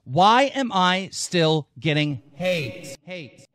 Why am I still getting hate? Hate.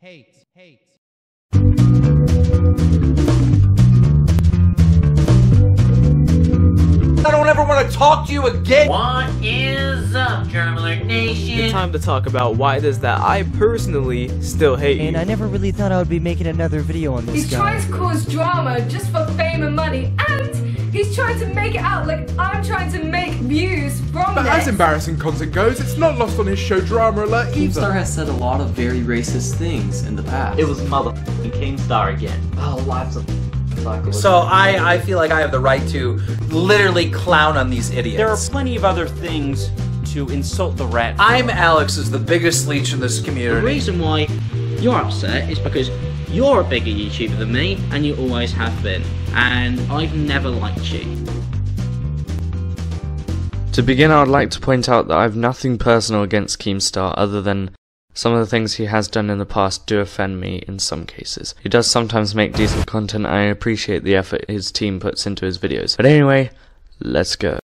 I don't ever want to talk to you again! What is up, DramaAlert Nation? It's time to talk about why it is that I personally still hate you. And I never really thought I would be making another video on this He's trying to cause drama just for fame and money, and he's trying to make it out like I'm trying to make views from But this. as embarrassing content goes, it's not lost on his show DramaAlert either. Keemstar has said a lot of very racist things in the past. It was motherfucking Keemstar again. Oh, lots of So I feel like I have the right to literally clown on these idiots. There are plenty of other things to insult the rat. I'm Alex, is the biggest leech in this community. The reason why you're upset is because you're a bigger YouTuber than me, and you always have been. And I've never liked you. To begin, I would like to point out that I have nothing personal against Keemstar other than some of the things he has done in the past do offend me in some cases. He does sometimes make decent content and I appreciate the effort his team puts into his videos. But anyway, let's go.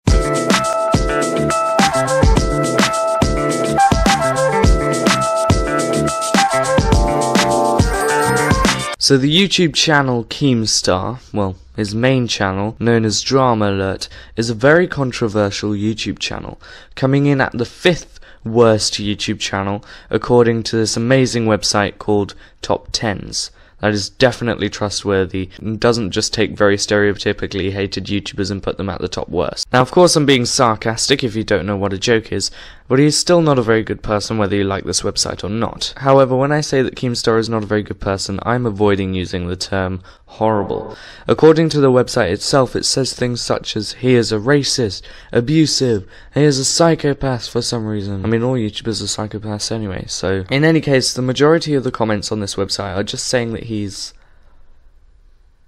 So the YouTube channel Keemstar, well, his main channel, known as DramaAlert, is a very controversial YouTube channel, coming in at the 5th worst YouTube channel according to this amazing website called Top 10s. That is definitely trustworthy and doesn't just take very stereotypically hated YouTubers and put them at the top worst. Now of course I'm being sarcastic if you don't know what a joke is, but he is still not a very good person whether you like this website or not. However, when I say that Keemstar is not a very good person, I'm avoiding using the term horrible. According to the website itself, it says things such as he is a racist, abusive, he is a psychopath for some reason. I mean, all YouTubers are psychopaths anyway, so in any case, the majority of the comments on this website are just saying that he's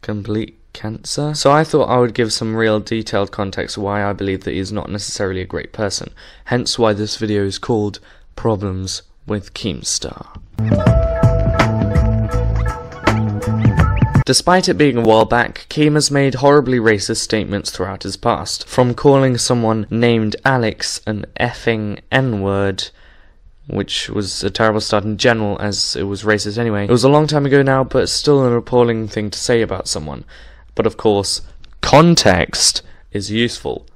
complete cancer. So I thought I would give some real detailed context why I believe that he's not necessarily a great person, hence why this video is called Problems with Keemstar. Despite it being a while back, Keem has made horribly racist statements throughout his past, from calling someone named Alex an effing N-word, which was a terrible start in general as it was racist anyway. It was a long time ago now, but it's still an appalling thing to say about someone. But of course, context is useful.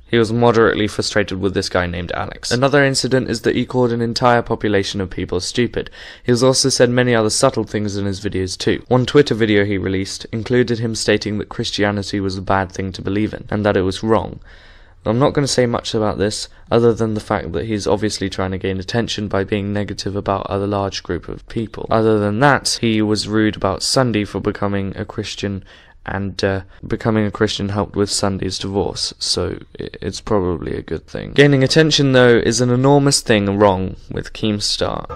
He was moderately frustrated with this guy named Alex. Another incident is that he called an entire population of people stupid. He has also said many other subtle things in his videos too. One Twitter video he released included him stating that Christianity was a bad thing to believe in, and that it was wrong. I'm not going to say much about this, other than the fact that he's obviously trying to gain attention by being negative about a large group of people. Other than that, he was rude about Sunday for becoming a Christian, and becoming a Christian helped with Sunday's divorce, so it's probably a good thing. Gaining attention, though, is an enormous thing wrong with Keemstar.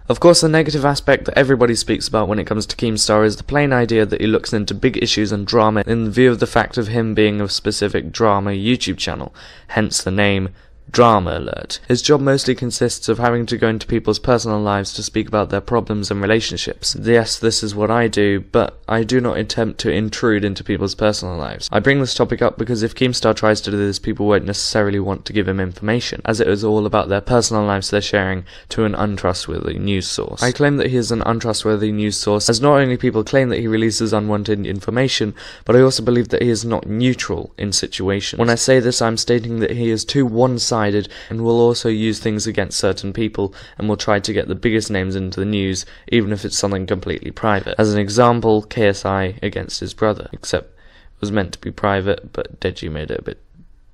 Of course, the negative aspect that everybody speaks about when it comes to Keemstar is the plain idea that he looks into big issues and drama in view of the fact of him being a specific drama YouTube channel, hence the name DramaAlert. His job mostly consists of having to go into people's personal lives to speak about their problems and relationships. Yes, this is what I do, but I do not attempt to intrude into people's personal lives. I bring this topic up because if Keemstar tries to do this, people won't necessarily want to give him information, as it is all about their personal lives they're sharing to an untrustworthy news source. I claim that he is an untrustworthy news source, as not only people claim that he releases unwanted information, but I also believe that he is not neutral in situations. When I say this, I'm stating that he is too one-sided and will also use things against certain people and will try to get the biggest names into the news, even if it's something completely private. As an example, KSI against his brother, except it was meant to be private, but Deji made it a bit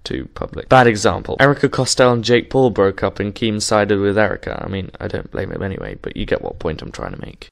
too public. Bad example. Erica Costello and Jake Paul broke up and Keem sided with Erica. I mean, I don't blame him anyway, but you get what point I'm trying to make.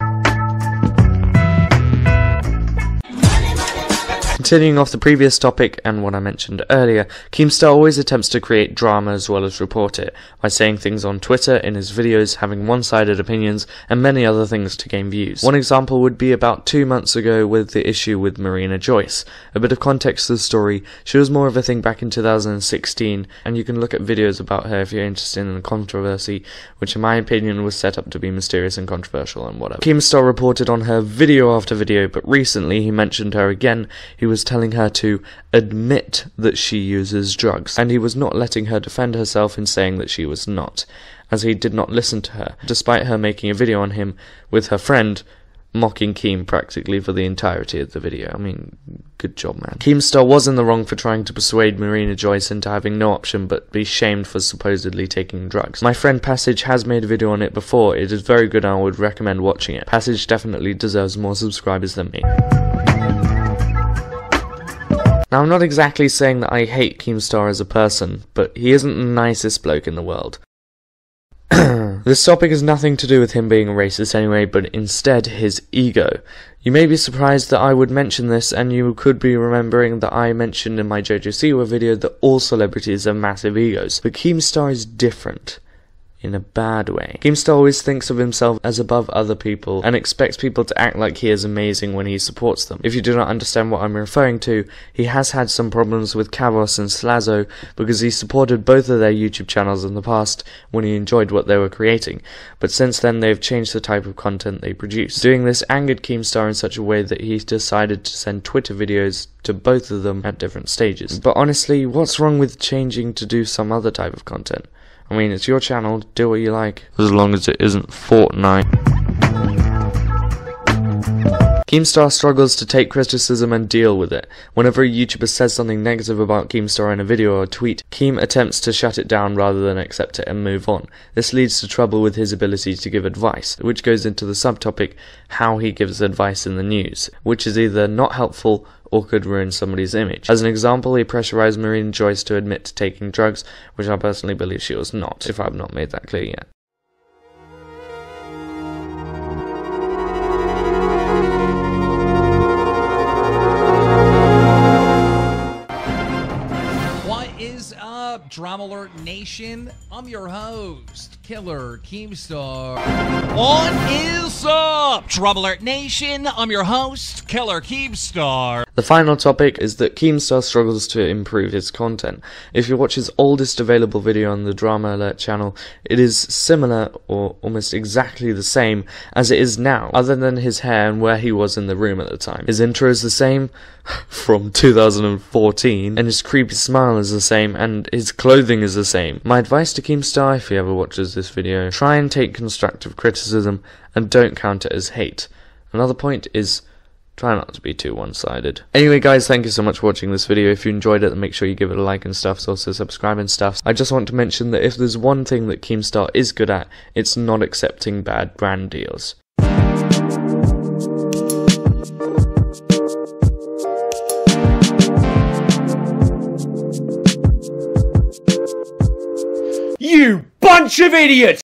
Continuing off the previous topic and what I mentioned earlier, Keemstar always attempts to create drama as well as report it, by saying things on Twitter, in his videos, having one-sided opinions, and many other things to gain views. One example would be about 2 months ago with the issue with Marina Joyce. A bit of context to the story, she was more of a thing back in 2016, and you can look at videos about her if you're interested in the controversy, which in my opinion was set up to be mysterious and controversial and whatever. Keemstar reported on her video after video, but recently he mentioned her again. He was was telling her to admit that she uses drugs, and he was not letting her defend herself in saying that she was not, as he did not listen to her, despite her making a video on him with her friend, mocking Keem practically for the entirety of the video. I mean, good job, man. Keemstar was in the wrong for trying to persuade Marina Joyce into having no option but be shamed for supposedly taking drugs. My friend Passage has made a video on it before. It is very good and I would recommend watching it. Passage definitely deserves more subscribers than me. Now, I'm not exactly saying that I hate Keemstar as a person, but he isn't the nicest bloke in the world. This topic has nothing to do with him being a racist anyway, but instead his ego. You may be surprised that I would mention this, and you could be remembering that I mentioned in my JoJo Siwa video that all celebrities have massive egos, but Keemstar is different. In a bad way. Keemstar always thinks of himself as above other people and expects people to act like he is amazing when he supports them. If you do not understand what I'm referring to, he has had some problems with Kavos and Slazo because he supported both of their YouTube channels in the past when he enjoyed what they were creating, but since then they've changed the type of content they produce. Doing this angered Keemstar in such a way that he decided to send Twitter videos to both of them at different stages. But honestly, what's wrong with changing to do some other type of content? I mean, it's your channel, do what you like, as long as it isn't Fortnite. Keemstar struggles to take criticism and deal with it. Whenever a YouTuber says something negative about Keemstar in a video or a tweet, Keem attempts to shut it down rather than accept it and move on. This leads to trouble with his ability to give advice, which goes into the subtopic, how he gives advice in the news, which is either not helpful or could ruin somebody's image. As an example, he pressurized Marina Joyce to admit to taking drugs, which I personally believe she was not, if I've not made that clear yet. What is up, DramaAlert Nation? I'm your host, Killer Keemstar. What is up, DramaAlert Nation? I'm your host, Killer Keemstar. The final topic is that Keemstar struggles to improve his content. If you watch his oldest available video on the DramaAlert channel, it is similar or almost exactly the same as it is now, other than his hair and where he was in the room at the time. His intro is the same from 2014, and his creepy smile is the same, and his clothing is the same. My advice to Keemstar, if he ever watches this video, try and take constructive criticism and don't count it as hate. Another point is, try not to be too one-sided. Anyway guys, thank you so much for watching this video. If you enjoyed it, then make sure you give it a like and stuff, so also subscribe and stuff. I just want to mention that if there's one thing that Keemstar is good at, it's not accepting bad brand deals. You bunch of idiots!